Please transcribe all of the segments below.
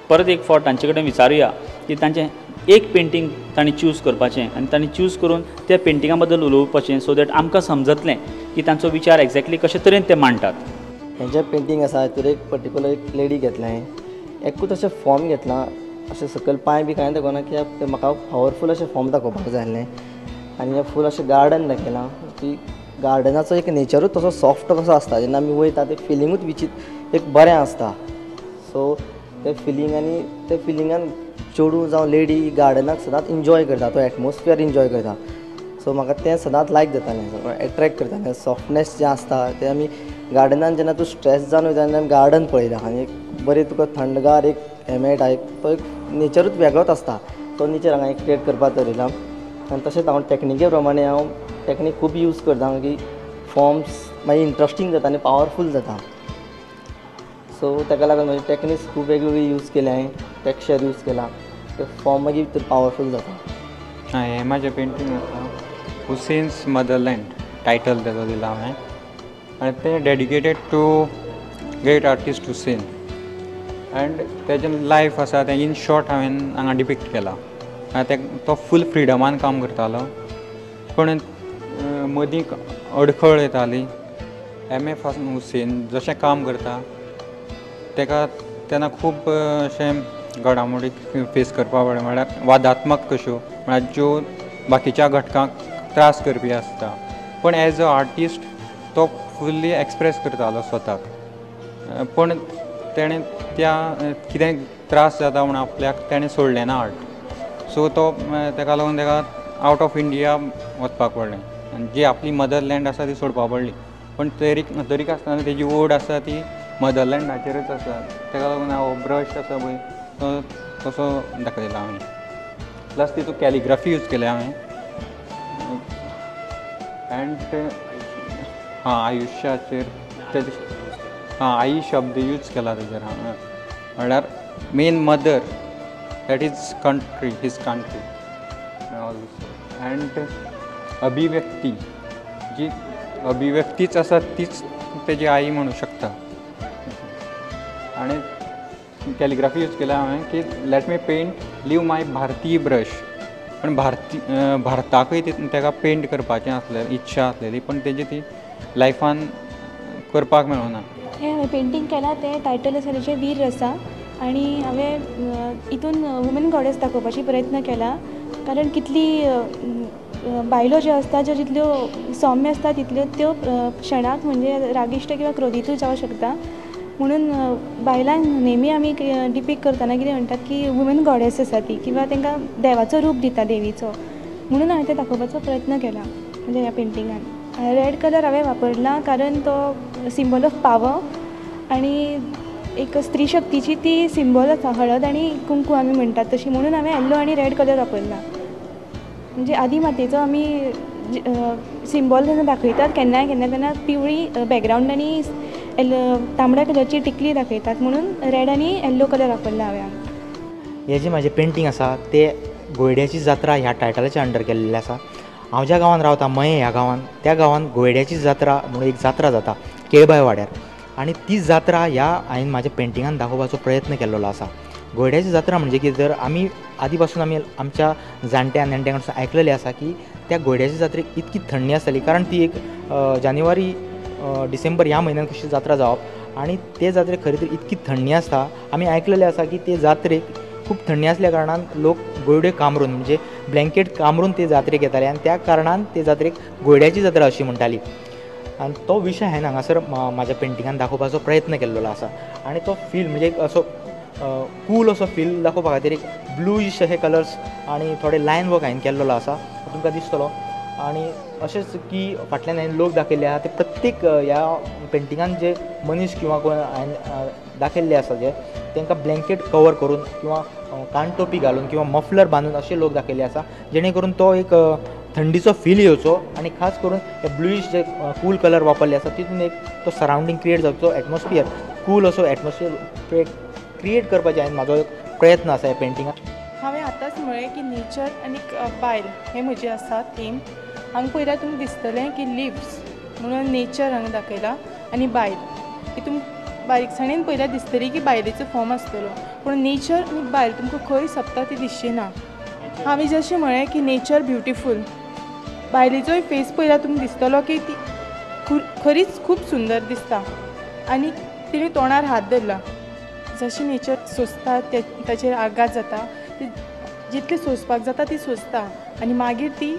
परत एक फावट तांचे कडेन विचारुया की तांचें एक पेंटींग तांणी चूज करपाचें आनी तांणी चूज करून त्या पेंटिंगा बद्दल उलोवपाचें सो दॅट आमकां समजतलें की तांचो विचार एक्झॅक्टली कशे तरेन ते मांडटात. हेंचें पेंटींग आसा हातूंत एक पर्टिक्युलर एक लेडी घेतला हांवें, एकूच अशें फॉर्म घेतला, अशें सकयल पांय बी कांय दाखोवना कित्याक म्हाका पावरफूल अशें फॉर्म दाखोवपाक जाय आसलें. आनी हें फूल अशें गार्डन दाखयलां की गार्डनाचो एक नेचरूच तसो सॉफ्ट कसो आसता, जेन्ना आमी वयता तें फिलिंगूच एक बरें आसता. सो ते फिलिंगान चेडूं जावं लेडी गार्डनाक सदांच एन्जॉय करता, तो एटमॉस्फियर एन्जॉय करता. सो म्हाका तें सदांच लायक जातालें, एट्रॅक्ट करतालें. सॉफ्टनेस जें आसता तें आमी गार्डनान जेन्ना तूं स्ट्रेस जावन वयता तेन्ना गार्डन पळयता आनी एक बरें तुका थंडगार एक हें मेळटा, तो एक नेचरूच वेगळोच आसता. तो नेचर हांगा एक क्रिएट करपाक थरयला. आनी तशेंच हांव टॅक्निके प्रमाणे हांव टॅक्नीक खूब यूज करता की फॉर्म्स मागीर इंट्रस्टींग जाता आनी पावरफूल जाता. सो ताका लागून म्हाजी टॅक्नीक्स खूब वेगवेगळी यूज केल्या हांवें, टॅक्स्चर यूज केला, ते फॉर्म मागीर भितर पावरफूल जाता. हें म्हाजें पेंटींग आसा हुसेन्स मदरलँड टायटल तेजो दिला हांवें आनी तें dedicated to great artist Husain. And तेजें लायफ आसा तें इन शॉर्ट हांवें हांगा डिपिक्ट केलां. तो फूल फ्रिडमान काम करतालो, पूण मदीं अडखळ येताली. MF हुसेन जशें काम करता तेका तेन्ना खूब अशें घडामोडी फेस करपा पडटा, म्हळ्यार वादात्मक कश्यो, म्हळ्यार ज्यो बाकीच्या घटकांक त्रास करपी आसता. पूण एज अ आर्टिस्ट तो फुल्ली एक्सप्रेस करतालो स्वताक. पूण तेणें त्या कितें त्रास जाता म्हूण आपल्याक तेणें सोडलें ना आर्ट. सो तो तेका लागून तेका आवट ऑफ इंडिया वचपाक पडलें आनी जी आपली मदरलँड आसा ती सोडपा पडली. पूण तरीक आसतना तेजी ओड आसा ती मदरलँडाचेरच आसा. तेका लागून हांव ब्रश आसा पळय तो तसो दाखयला हांवें. प्लस तितूंत कॅलिग्राफी यूज केल्या हांवें. एंड आयुश्याचेर तेजे आई शब्द यूज केला तेजेर हांवें, म्हळ्यार main mother that is country, his country. And अभिव्यक्ती, जी अभिव्यक्तीच आसा तीच तेजी आई म्हणू शकता. आनी कॅलिग्राफी यूज केल्या हांवें की लेट मी पेंट लीव माय भारतीय ब्रश. पण भारताकय ताका पेंट करपाचें आसलें, इच्छा आसलेली, पण तेजी ती लायफान करपाक मेळूना. हें पेंटींग केलां तें टायटल आसा तेजें वीर रसा. आनी हांवें हितून वुमन गॉडेस दाखोवपाची प्रयत्न केला, कारण कितली बायलो ज्यो आसता ज्यो जितल्यो सौम्य आसता तितल्यो त्यो क्षणाक म्हणजे रागिश्ट किंवा क्रोधीतूय जावं शकता. म्हणून बायलांक नेहमी आमी डिपिक्ट करतना कितें म्हणटात की वुमन गॉडेस आसा ती, किंवा तांकां देवाचो रूप दिता देवीचो. म्हणून हांवें तें दाखोवपाचो प्रयत्न केला म्हणजे ह्या पेंटिंगान. रेड कलर हांवें वापरला कारण तो सिंबल ऑफ पावर आनी एक स्त्री शक्तीची ती सिंबल आसा. हळद आनी कुंकू आमी म्हणटात तशी, म्हणून हांवें येल्लो आनी रेड कलर वापरला. म्हणजे आदी मातयेचो आमी सिंबल जेन्ना दाखयतात केन्नाय तेन्ना पिवळी बॅकग्रावंड आनी तांबड्या कलरची टिकली दाखयतात, म्हणून रेड आनी येल्लो कलर वापरला हांवें. हें जें म्हाजें पेंटींग आसा तें गोयड्याची जात्रा ह्या टायटलाच्या अंडर केल्लें आसा. हांव ज्या गांवांत रावता मये ह्या गांवांत, त्या गांवांत गोयड्याची जात्रा म्हणून एक जात्रा जाता केळबाय वाड्यार. आनी ती जात्रा हांवें म्हाज्या पेंटिंगान दाखोवपाचो प्रयत्न केल्लो आसा. गोयड्याची जात्रा म्हणजे कितें तर आमी आदी पासून आमी आमच्या जाणट्या नेणट्यां कडसून आयकलेलें आसा की त्या गोयड्याची जात्रेक इतकी थंडी आसताली, कारण ती एक जानेवारी डिसेंबर ह्या म्हयन्यान कशी जात्रा जावप आनी ते जात्रेक खरी तर इतकी थंडी आसता. आमी आयकलेलें आसा की ते जात्रेक खूब थंडी आसल्या कारणान लोक गोयड्यो कामरून म्हणजे ब्लँकेट कामरून ते जात्रेक येताले आनी त्या कारणान ते जात्रेक गोयड्याची जात्रा अशी म्हणटाली. आनी तो विशय हांवें हांगासर म्हाज्या पेंटिंगान दाखोवपाचो प्रयत्न केल्लो आसा. आनी तो फील म्हणजे एक असो कूल असो फील दाखोवपा खातीर एक ब्लूइश अशे कलर्स आनी थोडे लायन वर्क हांवें केल्लो आसा तुमकां दिसतलो. आनी अशेंच की फाटल्यान हांवें लोक दाखयल्ले आहा ते प्रत्येक ह्या पेंटिंगान जे मनीस किंवा कोण हांवें दाखयल्ले आसा जे तांकां ब्लँकेट कवर करून किंवा कानटोपी घालून किंवा मफलर बांदून अशे लोक दाखयल्ले आसा, जेणे करून तो एक थंडीचो फील येवचो. आनी खास करून हे ब्लूइश जे कूल कलर वापरले आसा तितून एक तो सरावंडींग क्रिएट जावचो, एटमॉस्फियर कूल असो एटमॉस्फियर क्रिएट करपाचें हांवें म्हाजो एक प्रयत्न आसा ह्या पेंटिंगान. हांवें आतांच म्हळें की नेचर आनी बायल हें म्हजें आसा थीम. हांगा पळयल्यार तुमकां दिसतलें की लिव्स म्हणून नेचर हांगा दाखयला आनी बायल. हितून बारीकसाणेन पळयल्यार दिसतली की बायलेचो फॉर्म आसतलो, पूण नेचर आनी बायल तुमकां खंय सोंपता ती दिसची ना. हांवें जशें म्हळें की नेचर ब्युटिफूल, बायलेचोय फेस पळयल्यार तुमकां दिसतलो की ती खरीच खूब सुंदर दिसता आनी तिणें तोंडार हात धरला. जशें नेचर सोंसता ताचेर आघात जाता, जितलें सोंसपाक जाता ती सोंसता आनी मागीर ती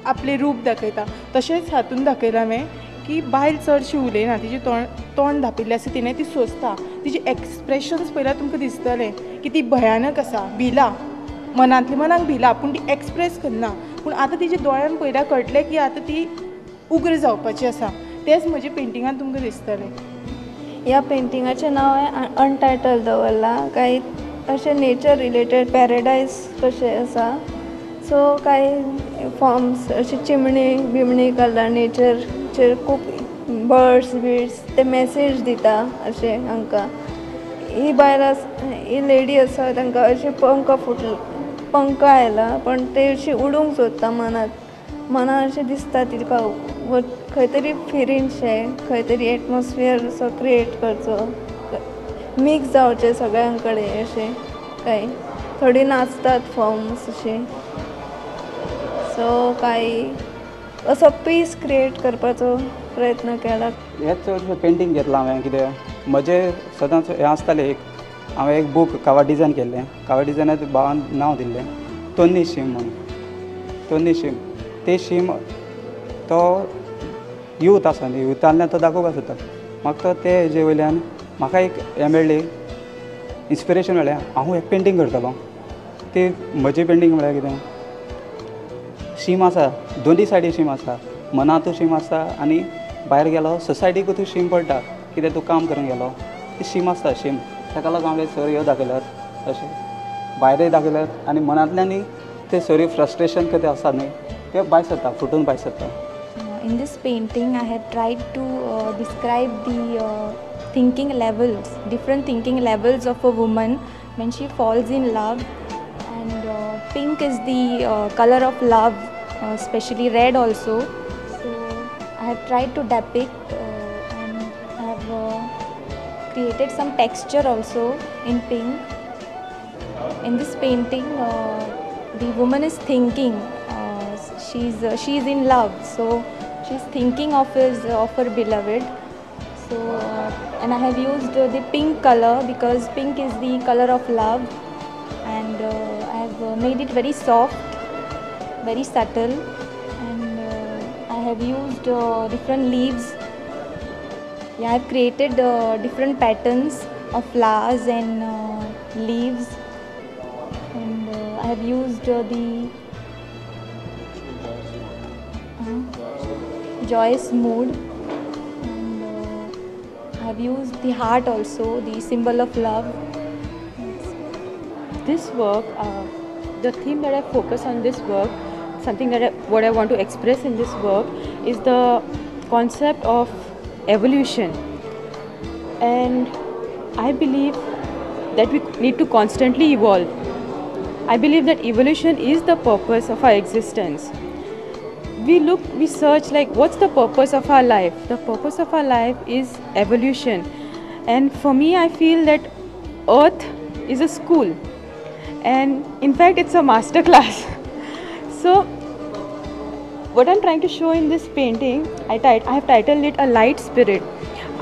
आपलें रूप दाखयता. तशेंच हातून दाखयलां हांवें की बायल चडशी उलयना, तिजें तोंड धांपिल्लें आसा तिणें ती सोंसता. तिजे एक्सप्रेशन्स पळयल्यार तुमकां दिसतलें की ती भयानक आसा, भिला, मनांतल्या मनाक भिला, पूण ती एक्सप्रेस करना. पूण आतां तिच्या दोळ्यान पळयल्यार कळटलें की आतां ती उग्र जावपाची आसा. तेंच म्हज्या पेंटिंगान तुमकां दिसतलें. ह्या पेंटिंगाचें नांव हांवें अनटायटल दवरलां. कांय अशें नेचर रिलेटेड पॅराडायज कशें आसा. सो कांय फॉर्म्स अशे चिमणी बिमणी काडला, नेचरचेर खूब बर्ड्स बिड्स ते मॅसेज दिता अशें आमकां. ही बायल ही लेडी आसा तांकां अशें पंख आयला, पण ते अशी उडूंक सोदता मनान अशें दिसता तिका खंय तरी फिरीनशें, खंय तरी एटमॉस्फियर असो क्रिएट करचो, मिक्स जावचें सगळ्यां कडेन अशें. कांय थोडी नाचतात फॉर्म्स अशे. सो कांय असो पीस क्रिएट करपाचो प्रयत्न केला. हेच चडशें पेंटींग घेतलां हांवें. कितें म्हजें सदांच हें आसतालें, हांवें एक बूक कावा डिजायन केल्लें. कावा डिजायनाक भावान नांव दिल्लें तोन्नी शीम म्हणून. तोन्नी शीम, ते शीम तो यूथ आसा न्ही, युथांतल्यान तो दाखोवपाक सोदता. म्हाका तो ते हेजे वयल्यान म्हाका एक हें मेळ्ळी, इन्स्पिरेशन मेळ्ळें, हांव एक पेंटींग करतलो. ती म्हजी पेंटींग म्हळ्यार कितें, शीम आसा, दोनी सायडी शीम आसा, मनांतूय शीम आसता आनी भायर गेलो सोसायटीकूय शीम पडटा, कितें तूं काम करूंक गेलो ती शीम आसता शीम. ताका लागून हांवें सर दाखयल्यात अशें, भायरूय दाखयल्यात आनी मनांतल्यानय ते सरी फ्रस्ट्रेशन कितें आसा न्ही तें भायर सरता, फुटून भायर सरता. In this painting, I have tried to describe the thinking levels, different thinking levels of a woman when she falls in love. And pink is the color of love, especially red also. So I have tried to depict and I have created some texture also in pink. In this painting, the woman is thinking. She's in love, so she's thinking of her beloved. So and I have used the pink color because pink is the color of love, and I have made it very soft, very subtle, and I have used different leaves. Yeah, I have created different patterns of flowers and leaves, and I have used the joyous mood, and I have used the heart also, the symbol of love. This work, the theme that I focus on this work, something that what I want to express in this work is the concept of evolution. And I believe that we need to constantly evolve. I believe that evolution is the purpose of our existence. We search like what's the purpose of our life. The purpose of our life is evolution, and for me I feel that earth is a school, and in fact it's a master class. So what I'm trying to show in this painting, I have titled it A Light Spirit.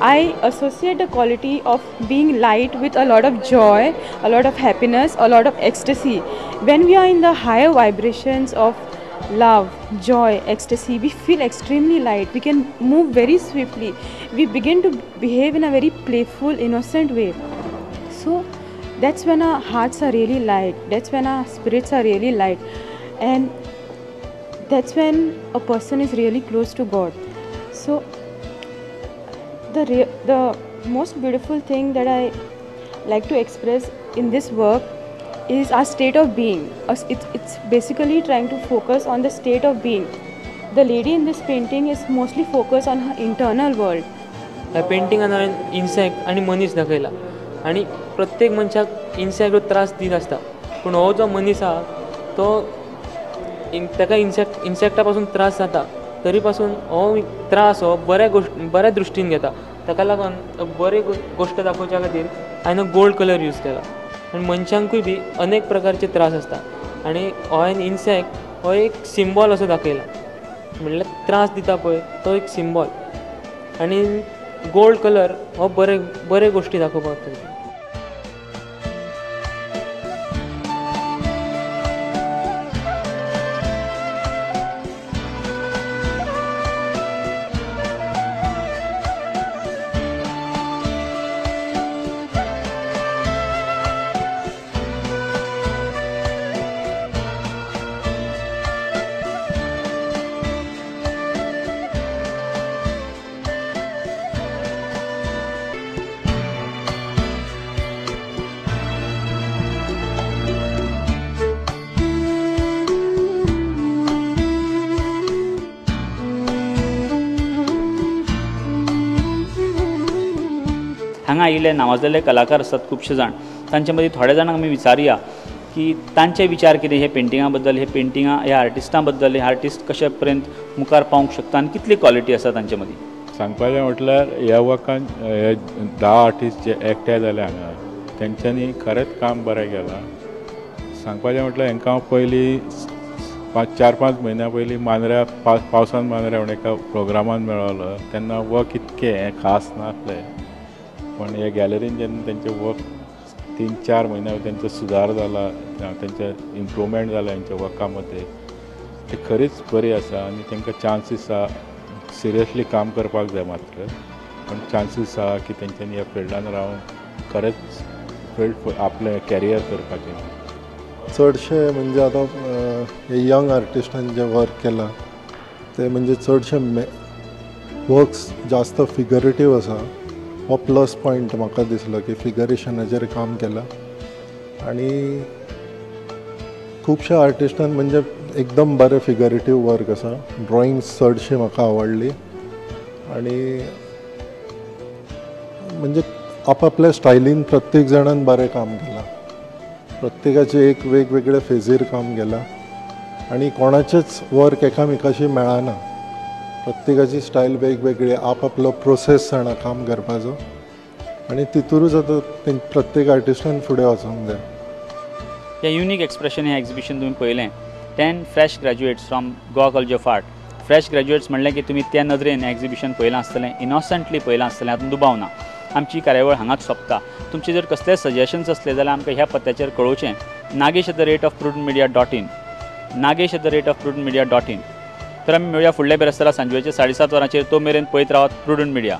I associate the quality of being light with a lot of joy, a lot of happiness, a lot of ecstasy. When we are in the higher vibrations of love, joy, ecstasy, we feel extremely light. We can move very swiftly. We begin to behave in a very playful, innocent way. So that's when our hearts are really light. That's when our spirits are really light, and that's when a person is really close to God. So the most beautiful thing that I like to express in this work is our state of being. It's basically trying to focus on the state of being. The lady in this painting is mostly focused on her internal world. ह्या पेंटिंगान हांवें insect आनी मनीस दाखयला, आनी प्रत्येक मनशाक insect त्रास दीत आसता, पूण हो जो मनीस आहा तो ताका इन्सेक्टा पासून त्रास जाता, तरी पासून हो त्रास हो बऱ्या दृश्टीन घेता. ताका लागून बरी गोश्ट दाखोवच्या खातीर हांवें गोल्ड कलर यूज केला. आनी मनशांकूय बी अनेक प्रकारचे त्रास आसता आनी हो इन्सेक्ट हो एक सिम्बॉल असो दाखयला म्हणल्यार त्रास दिता पळय तो एक सिम्बॉल आनी गोल्ड कलर हो बरे गोश्टी दाखोवपाक हांगा आयिल्ले नावाजलेले कलाकार आसात खुबशे जाण तांचे मदीं थोड्या जाणांक आमी विचारया की तांचे विचार कितें हे पेंटिंगा बद्दल हे पेंटिंगा ह्या आर्टिस्टां बद्दल हे आर्टिस्ट कशे पर्यंत मुखार पावंक शकता आनी कितली क्वॉलिटी आसा तांचे मदीं सांगपाचें म्हटल्यार ह्या वर्कान 10 आर्टिस्ट जे एकठांय जाले हांगा तेंच्यांनी खरेंच काम बरें केलां सांगपाचें म्हटल्यार हांकां पयलीं 4-5 म्हयन्या पयलीं मांद्र्या पावसान मांद्र्या म्हणून एका प्रोग्रामान मेळ्ळो तेन्ना वर्क इतकें खास नासलें पण ह्या गॅलरीन जेन्ना तेंचें वर्क 3-4 म्हयन्या तेंचो सुदार जाला तेंचें इम्प्रूवमेंट जालें तेंच्या वर्का मदें ते खरीच बरी आसा आनी तेंकां चान्सीस आसा सिरियसली काम करपाक जाय मात्र पण चान्सीस आसा की तेंच्यांनी ह्या फिल्डान रावन खरेंच फील्ड आपलें कॅरियर करपाचें चडशे म्हणजे आतां हे यंग आर्टिस्टान जे वर्क केलां ते म्हणजे चडशे वर्क्स जास्त फिगरेटीव आसा हो प्लस पॉयंट म्हाका दिसलो की फिगरेशनाचेर काम केलां आनी खुबशे आर्टिस्टान म्हणजे एकदम बरें फिगरेटीव वर्क आसा ड्रॉइंग्स चडशे म्हाका आवडली आनी म्हणजे आपआपल्या स्टायलीन प्रत्येक जाणान बरें काम केलां प्रत्येकाचे एक वेगवेगळे फेजीर काम केलां आनी कोणाचेच वर्क एकामेकाशी मेळना प्रत्येकाची स्टायल वेगवेगळी आपआपलो प्रोसेस जाणा काम करपाचो आनी तितूरूच आतां प्रत्येक आर्टिस्टान फुडें वचूंक जाय हे युनीक एक्सप्रेशन हे एक्झिबिशन तुम्ही पळयलें 10 fresh graduates from Goa college of art fresh graduates म्हणलें की तुमी त्या नदरेन एक्झिबिशन पळयलां आसतलें इनोसंटली पळयलां आसतलें हातूंत दुबाव ना आमची कार्यावळ हांगाच सोंपता तुमचे जर कसले सजेशन्स असले जाल्यार आमकां ह्या पत्त्याचेर कळोवचें nagesh@prudentmedia.in nagesh@prudentmedia.in तर आमी मेळुया फुडल्या बेरस्तारा सांजवेचे 7:30 वरांचेर तो मेरेन पळयत रावात प्रुडंट मिडिया.